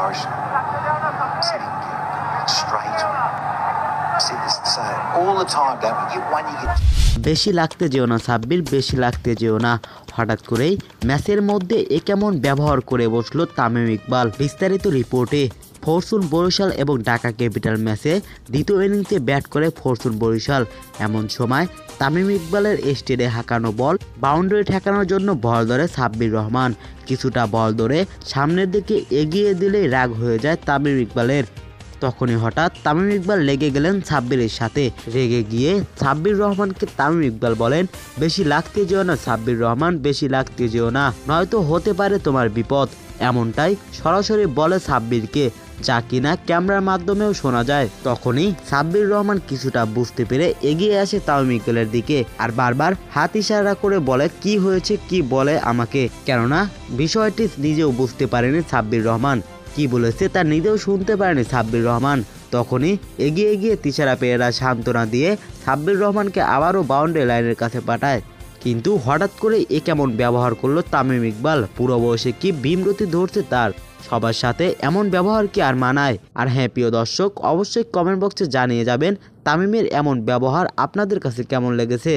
Morris. See, straight. See this all the time, don't we? Get one, you get. বেশি লাগতে যেও না সাব্বির, বেশি লাগতে যেও না। হঠাৎ করেই ম্যাচের মধ্যে এ কেমন ব্যবহার করে বসলো তামিম ইকবাল। বিস্তারিত রিপোর্টে। ফরচুন বরিশাল এবং ঢাকা ক্যাপিটাল ম্যাচে দ্বিতীয় ইনিংসে ব্যাট করে ফরচুন বরিশাল। এমন সময় তামিম ইকবালের স্টেডে হাঁকানো বল বাউন্ডারি ঠেকানোর জন্য বল ধরে সাব্বির রহমান। কিছুটা বল ধরে সামনের দিকে এগিয়ে দিলেই রাগ হয়ে যায় তামিম ইকবালের। তখনই হঠাৎ তামিম ইকবাল লেগে গেলেন সাব্বিরের সাথে। রেগে গিয়ে সাব্বির রহমানকে তামিম ইকবাল বলেন, বেশি লাগতে যেও না সাব্বির রহমান, বেশি লাগতে যেও না, নয়তো হতে পারে তোমার বিপদ। এমনটাই সরাসরি বলে সাব্বিরকে, যা কিনা ক্যামেরার মাধ্যমেও শোনা যায়। তখনই সাব্বির রহমান কিছুটা বুঝতে পেরে এগিয়ে আসে তামিম ইকবালের দিকে আর বারবার হাত ইশারা করে বলে, কি হয়েছে, কি বলে আমাকে। কেননা বিষয়টি নিজেও বুঝতে পারেনি সাব্বির রহমান, কি বলেছে তা নিজেও শুনতে পারেনি সাব্বির রহমান। তখনই এগিয়ে গিয়ে তিশারা পেরেরা সান্ত্বনা দিয়ে সাব্বির রহমানকে আবারও বাউন্ডারি লাইনের কাছে পাঠায়। কিন্তু হঠাৎ করে এ কেমন ব্যবহার করলো তামিম ইকবাল। পুরো বয়সে কি ভীমরতি ধরছে তার। সবার সাথে এমন ব্যবহার কি আর মানায়? আর হ্যাঁ প্রিয় দর্শক, অবশ্যই কমেন্ট বক্সে জানিয়ে যাবেন তামিমের এমন ব্যবহার আপনাদের কাছে কেমন লেগেছে।